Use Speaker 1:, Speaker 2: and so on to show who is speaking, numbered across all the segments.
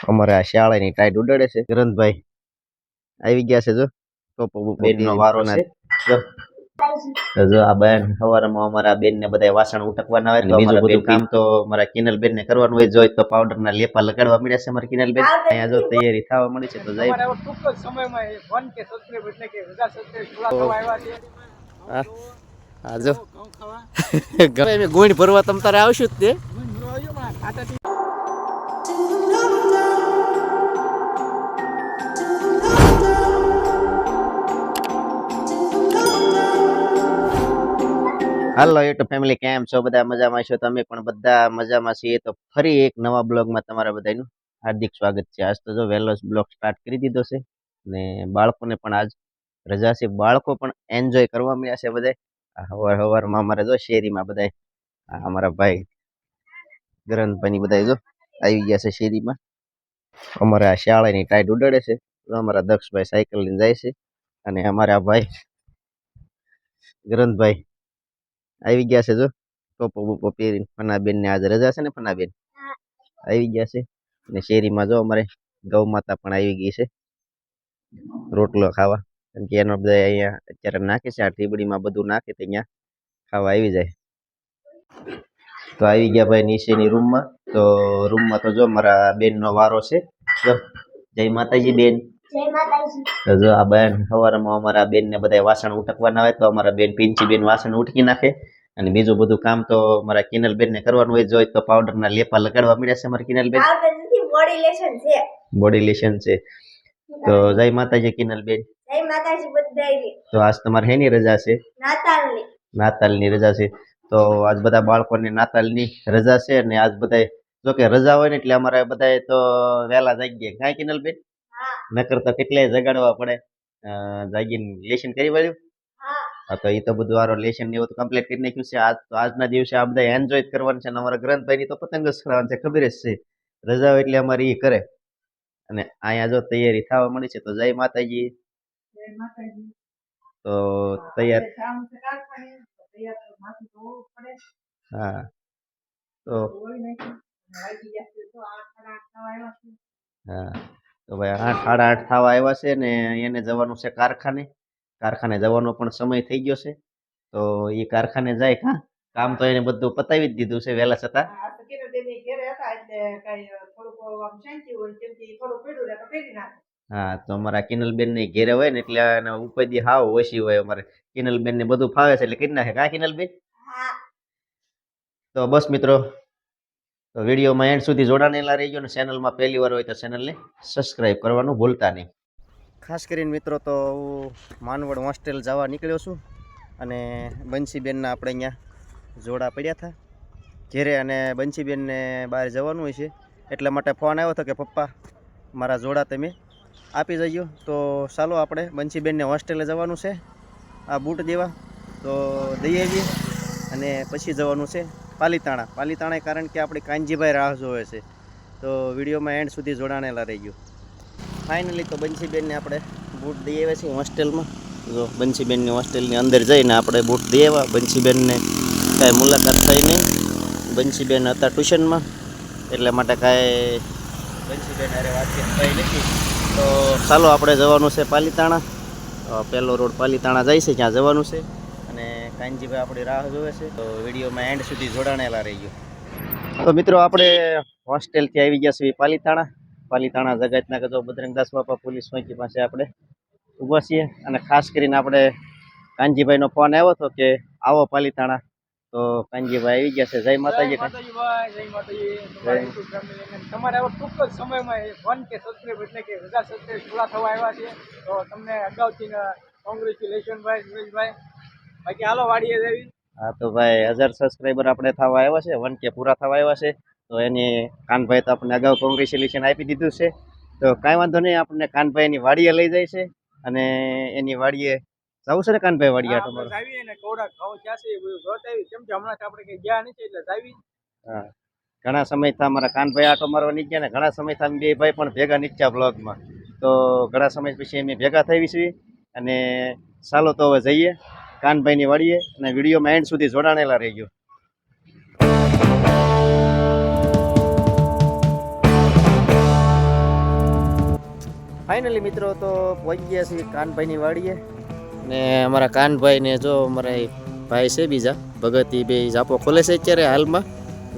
Speaker 1: અમારે આ શાળાની ટાઈટ ઉડાડે છે ગ્રંથભાઈ આવી ગયા છે. જો ટોપો બેનનો વારો છે. જો આ બેન સવારમાં અમારા બેન ને બધા વાસણ ઉટકવાના હોય તો બીજું બધું કામ તો મારા કિનલ બેન ને કરવાનું હોય. જોઈ તો પાવડર ના લેપા લગાડવા મળ્યા છે અમારા કિનલ બેન. અહીંયા જો તૈયારી થવા મળી છે તો જાય
Speaker 2: ટૂંક જ સમયમાં 1K સબસ્ક્રાઇબર એટલે કે 1000 સબસ્ક્રાઇબર પૂરા થવા આવ્યા છે.
Speaker 1: હા જો ગમે ગોઈણ ભરવા તમ તારે આવશું જ તે હાલો યુટ્યુબ ફેમિલી, કેમ છો? બધા મજામાં છો? તમે પણ બધા મજામાં છીએ તો ફરી એક નવા બ્લોગમાં તમારા બધાનું હાર્દિક સ્વાગત છે. આજ તો જો વહેલો બ્લોગ સ્ટાર્ટ કરી દીધો છે ને બાળકોને પણ આજ રજા છે. બાળકો પણ એન્જોય કરવા મળ્યા છે બધા. હવારમાં અમારે જો શેરીમાં બધા અમારા ભાઈ ગ્રંથભાઈ બધા જો આવી ગયા છે શેરીમાં. અમારે આ શાળાની ટાઈટ ઉડાડે છે. અમારા દક્ષભાઈ સાયકલ લઈને જાય છે અને અમારા ભાઈ ગ્રંથભાઈ આવી ગયા છે. જો ટોપો બોપો પહેરીને ફનાબેન ને આજે રજા છે ને ફનાબેન આવી ગયા છે. અને શેરીમાં જો અમારે ગૌ માતા પણ આવી ગઈ છે રોટલો ખાવા, કેમ કે એનો બધા અહીંયા અત્યારે નાખે છે. આ ટીબડીમાં બધું નાખે તો અહીંયા ખાવા આવી જાય. તો આવી ગયા ભાઈ નીચેની રૂમમાં. તો રૂમમાં તો જો મારા બેન નો વારો છે. જો જય માતાજી બેન. તો જો આ બેન સવારમાં અમારા બેન ને બધા વાસણ ઉટકવાના હોય તો અમારા બેન પિંચી બેન વાસણ ઉટકી નાખે. અને બીજું બધું કામ તો મારા કિનલ બેન ને કરવાનું હોય. જોઈ તો પાવડર ના લેપા લગાડવા મળ્યા છે મારા કિનલ બેન. બોડી લેશન છે. તો જય માતાજી કિનલ બેન.
Speaker 3: જય માતાજી બધાયને.
Speaker 1: તો આજ તમારે હેની રજા છે? નાતાલની રજા છે. તો આજ બધા બાળકોને નાતાલની રજા છે અને આજ બધા જો કે રજા હોય ને એટલે અમારે બધા તો વહેલા જાગીએ. કાંઈ કિનલ બેન? નકર તો કેટલાય જગાડવા પડે. જાગીને લેશન કરી વાળ્યું? હા, તો એ તો બધું વારો લેશન ને એવું તો કમ્પ્લીટ કરી નાખ્યું છે. આજ તો આજના દિવસે આ બધા એન્જોય કરવાનું છે અને અમારા ગ્રંથભાઈ ની તો પતંગ જ ચડાવવાનું છે, ખબર જ છે. રજા હોય એટલે અમારે એ કરે. અને અહીંયા જો તૈયારી થવા મળી છે તો જય માતાજી. તો તૈયાર હા તો હા તો ભાઈ 8:30 થવા આવ્યા છે ને એને જવાનું છે કારખાને જવાનો પણ સમય થઈ ગયો છે. તો એ કારખાને જાય. કામ તો એને બધું પતાવી જ દીધું છે વહેલા છતાં. હા, તો અમારા કિનલબેન ને ઘેરે હોય ને એટલે એને ઉપાધિ હાવ ઓછી હોય. અમારે કિનલબેન ને બધું ફાવે છે એટલે કરી નાખે. કા કિનલબેન? તો બસ મિત્રો, તો વિડીયોમાં એન્ડ સુધી જોડાણેલા રહીજો ને ચેનલમાં પહેલી વાર હોય તો ચેનલને સબસ્ક્રાઈબ કરવાનું ભૂલતા નહીં. ખાસ કરીને મિત્રો તો હું માનવડ હોસ્ટેલ જવા નીકળ્યો છું અને બંસીબેનના આપણે અહીંયા જોડા પડ્યા હતા ઘેરે અને બંસીબેનને બહાર જવાનું હોય છે એટલા માટે ફોન આવ્યો હતો કે પપ્પા મારા જોડા તમે આપી જજો. તો ચાલો આપણે બંસીબેનને હોસ્ટેલે જવાનું છે આ બૂટ દેવા, તો દઈ આવીએ અને પછી જવાનું છે પાલીતાણા કારણ કે આપણે કાનજીભાઈ રાહ જોવે છે. તો વિડીયોમાં એન્ડ સુધી જોડાણેલા રહીજો. ફાઇનલી તો બંસીબેનને આપણે બૂટ દઈ આવ્યા છીએ હોસ્ટેલમાં. જો બંસીબેનની હોસ્ટેલની અંદર જઈને આપણે બૂટ દઈ આવ્યા. બંસીબેનને કાંઈ મુલાકાત થઈ નહીં. બંસીબેન હતા ટ્યુશનમાં એટલા માટે કાંઈ બંસીબેન અરે વાતચીત થઈ નથી. તો ચાલો આપણે જવાનું છે પાલીતાણા. પહેલો રોડ પાલીતાણા જાય છે ત્યાં જવાનું છે અને કાનજીભાઈ આપણી રાહ જોવે છે. તો વિડીયોમાં એન્ડ સુધી જોડાણેલા રહીજો. તો મિત્રો આપણે હોસ્ટેલથી આવી ગયા છીએ પાલીતાણા જગતના કે જો બજરંગદાસ બાપા પોલીસ ચોકી પાસે આપણે ઊભા છીએ. અને ખાસ કરીને આપણે કાનજીભાઈનો ફોન આવ્યો હતો કે આવો પાલીતાણા. તો કાનજીભાઈ આવી ગયા છે. જય માતાજી.
Speaker 2: તમારે હવે ટૂંક જ સમયમાં 1K સબસ્ક્રાઇબર એટલે કે 1000 સબસ્ક્રાઇબર પૂરા થવા આવ્યા છે. તો તમને અગાઉથી કોંગ્રેચ્યુલેશન ભાઈ સુરેશભાઈ. બાકી હાલો વાડીએ જવી.
Speaker 1: હા તો ભાઈ 1000 સબસ્ક્રાઇબર આપણે થવા આવ્યા છે, 1K પૂરા થવા આવ્યા છે. તો એની કાનભાઈ તો આપણને અગાઉ કોંગ્રેચ્યુલેશન આપી દીધું છે. તો કાંઈ વાંધો નહીં, આપણને કાનભાઈ એની વાડીએ લઈ જાય છે અને એની વાડીએ જવું છે ને કાનભાઈ વાડીએ તમારે
Speaker 2: જાવી ને કોડા ઘઉં ક્યાં છે એ બધું જોતા આવી. કેમ કે હમણાં આપણે કઈ ગયા નથી એટલે જાવી.
Speaker 1: હા, ઘણા સમયથી અમારા કાનભાઈ આટો મારવા નહીં ગયા ને ઘણા સમયથી અમે બે ભાઈ પણ ભેગા નથી થયા બ્લોગમાં. તો ઘણા સમય પછી અમે ભેગા થઈ છીએ અને ચાલો તો હવે જઈએ કાનભાઈની વાડીએ અને વિડીયોમાં એન્ડ સુધી જોડાણેલા રહીજો. ફાઇનલી મિત્રો તો પહોંચી ગયા છીએ કાનભાઈની વાડીએ ને અમારા કાનભાઈને જો અમારા ભાઈ છે બીજા ભગત એ બે જાપો ખોલે છે અત્યારે હાલમાં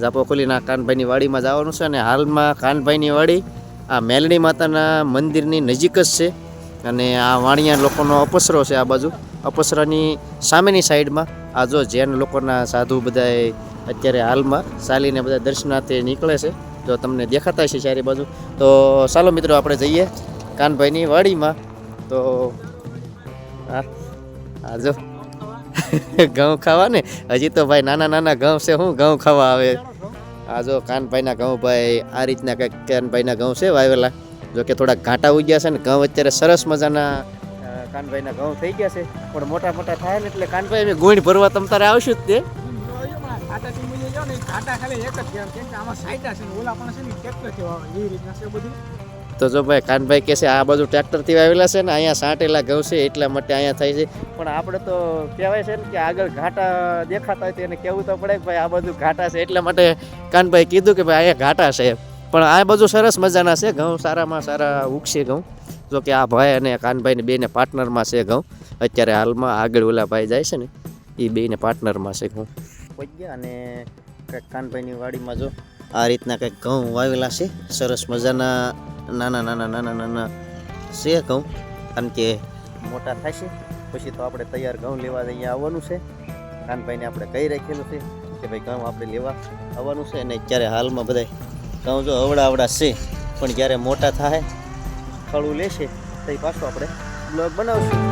Speaker 1: જાપો ખોલીને આ કાનભાઈની વાડીમાં જવાનું છે અને હાલમાં કાનભાઈની વાડી આ મેલડી માતાના મંદિરની નજીક જ છે અને આ વાણિયા લોકોનો અપસરો છે આ બાજુ અપસરાની સામેની સાઈડમાં આ જો જૈન લોકોના સાધુ બધાય અત્યારે હાલમાં ચાલીને બધા દર્શનાર્થે નીકળે છે જો તમને દેખાતા છે ચારે બાજુ તો ચાલો મિત્રો આપણે જઈએ કાનભાઈની વાડીમાં તો આ જો ઘઉં ખાવા ને હજી તો ભાઈ નાના નાના ઘઉં છે હું ઘઉં ખાવા આવે આ જો કાનભાઈના ઘઉં ભાઈ આ રીતના કંઈક કાનભાઈના ઘઉં છે વાવેલા જો કે થોડાક ઘાટા ઉગ્યા છે ને ઘઉં અત્યારે સરસ મજાના કાનભાઈના ઘઉં થઈ ગયા છે પણ મોટા મોટા થાય ને એટલે કાનભાઈ અમે ગુણ ભરવા તમ તારે આવશું જ તે
Speaker 2: ઘાટાથી મૂલ્ય જાઓ ને ઘાટા ખાલી એક જ કેમ કે આમાં સાઈટા છે ને ઓલા પણ છે ને ટ્રેક્ટરથી વાવે એવી રીતના છે બધું.
Speaker 1: તો જો ભાઈ કાનભાઈ કહે છે આ બાજુ ટ્રેક્ટરથી વાવેલા છે ને અહીંયા સાંટેલા ઘઉં છે એટલા માટે અહીંયા થાય છે પણ આપણે તો કહેવાય છે ને કે આગળ ઘાટા દેખાતા હોય તો એને કહેવું તો પડે કે ભાઈ આ બધું ઘાટા છે એટલા માટે કાનભાઈ કીધું કે ભાઈ અહીંયા ઘાટા છે પણ આ બધું સરસ મજાના છે ઘઉં સારામાં સારા ઉગશે ઘઉં જો કે આ ભાઈ અને કાનભાઈને બેને પાર્ટનરમાં છે ઘઉં અત્યારે હાલમાં આગળ ઓલા ભાઈ જાય છે ને એ બેને પાર્ટનરમાં છે ઘઉં પહોંચી ગયા અને કંઈક કાનભાઈની વાડીમાં જો આ રીતના કંઈક ઘઉં વાવેલા છે સરસ મજાના નાના નાના નાના નાના છે ઘઉં કારણ કે મોટા થશે પછી તો આપણે તૈયાર ઘઉં લેવા અહીંયા આવવાનું છે કાનભાઈને આપણે કહી રાખેલું છે કે ભાઈ ઘઉં આપણે લેવા આવવાનું છે અને અત્યારે હાલમાં બધા ઘઉં જો અવડા છે પણ જ્યારે મોટા થાય ખડું લેશે તો પાછું આપણે બ્લોગ બનાવશું.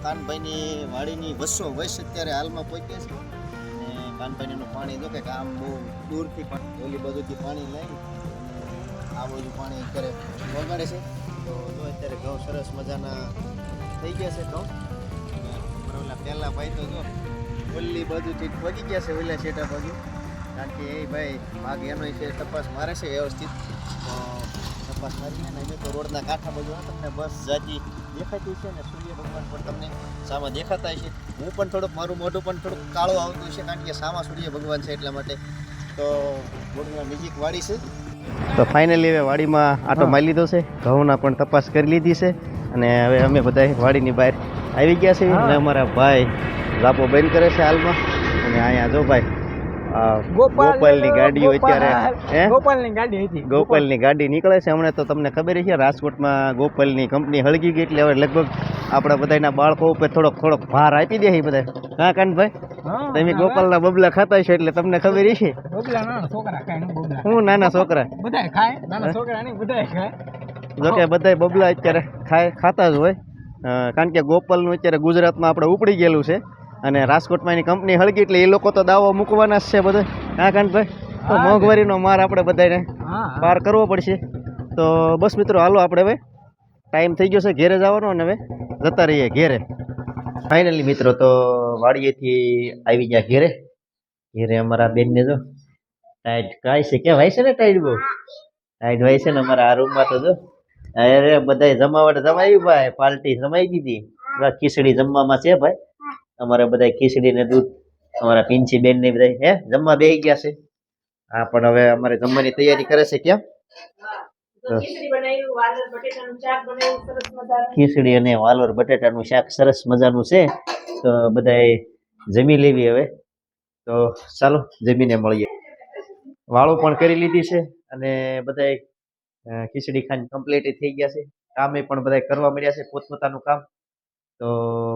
Speaker 1: કાનભાઈની વાડીની વસો વસ અત્યારે હાલમાં પહોંચ્યા છે અને કાનભાઈનું પાણી જો કે આમ બહુ દૂરથી પણ ઓલી બાજુથી પાણી લઈને આ બાજુ પાણી અત્યારે વગાડે છે તો જો અત્યારે ઘઉં સરસ મજાના થઈ ગયા છે ઘઉં ઓલા પહેલા ભાઈ તો જો ઓલી બાજુથી પહોંચી ગયા છે ઓલા શેટા બાજુ કારણ કે એ ભાઈ ભાગ એનો છે તપાસ મારે છે વ્યવસ્થિત તપાસ મારીને અમે તો રોડના કાંઠા બાજુ તમને બસ જાજી દેખાતી છે ને સૂર્ય ભગવાન પણ તમને સામા દેખાતા છે હું પણ થોડુંક મારું મોઢું પણ થોડુંક કાળું આવતું છે કારણ કે સામા સૂર્ય ભગવાન છે એટલા માટે તો રોડના નજીક વાડી છે તો ફાઇનલી હવે વાડીમાં આટો મારી લીધો છે ઘઉંના પણ તપાસ કરી લીધી છે અને હવે અમે બધા વાડીની બહાર આવી ગયા છીએ અને અમારા ભાઈ લાપો બંધ કરે છે હાલમાં અને અહીંયા જો ભાઈ ગોપાલની ગાડીઓ અત્યારે ગોપાલની ગાડી નીકળે છે હમણાં તો તમને ખબર છે રાજકોટમાં ગોપાલની કંપની હળગી ગઈ એટલે હવે લગભગ આપણા બધાના બાળકો ઉપર થોડોક ભાર આપી દે બધા હા કાનભાઈ તમે ગોપાલના બબલા ખાતા છો એટલે તમને ખબર છે હું નાના છોકરા જોકે બધા બબલા અત્યારે ખાતા જ હોય કારણ કે ગોપાલનું અત્યારે ગુજરાતમાં આપણે ઉપડી ગયેલું છે અને રાજકોટમાં એની કંપની હળગી એટલે એ લોકો તો દાવો મૂકવાના જ છે બધા હા કાનભાઈ તો મોંઘવારીનો માર આપણે બધાને પાર કરવો પડશે તો બસ મિત્રો હાલો આપણે હવે ટાઈમ થઈ ગયો છે ઘેરે જવાનો અને હવે જતા રહીએ ઘેરે ફાઇનલી મિત્રો તો વાડીએથી આવી ગયા ઘેરે અમારા બેનને જો ટાઈટ કાંઈ છે કેમ હોય છે ને ટાઈટ બહુ ટાઈટ હોય છે ને અમારા આ રૂમમાં તો જો અરે બધા જમાવટ જમાવી ભાઈ પાર્ટી જમાઈ દીધી ખીચડી જમવામાં છે ભાઈ અમારે બધા ખીચડી ને દૂધ અમારા પિંચી બેન ને બધા હે જમવા બેસી ગયા છે હા પણ હવે અમારે જમવાની તૈયારી કરે છે કેમ ખીચડી અને વાલોર બટેટાનું શાક સરસ મજાનું છે તો બધા જમી લેવી હવે તો ચાલો જમીને મળીએ વાળું પણ કરી લીધી છે અને બધા ખીચડી ખાઈને કમ્પ્લીટ થઈ ગયા છે કામે પણ બધા કરવા મળ્યા છે પોતપોતાનું કામ તો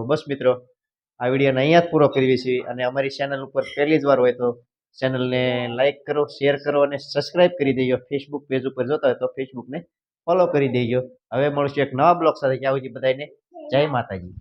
Speaker 1: બસ મિત્રો આ વિડીયોને અહીંયા જ પૂરો કરવી છે અને અમારી ચેનલ ઉપર પહેલી જ વાર હોય તો ચેનલને લાઈક કરો શેર કરો અને સબસ્ક્રાઈબ કરી દેજો ફેસબુક પેજ ઉપર જોતા હોય તો ફેસબુકને ફોલો કરી દેજો હવે મળશું એક નવા બ્લોગ સાથે ત્યાં સુધી બધાને જય માતાજી.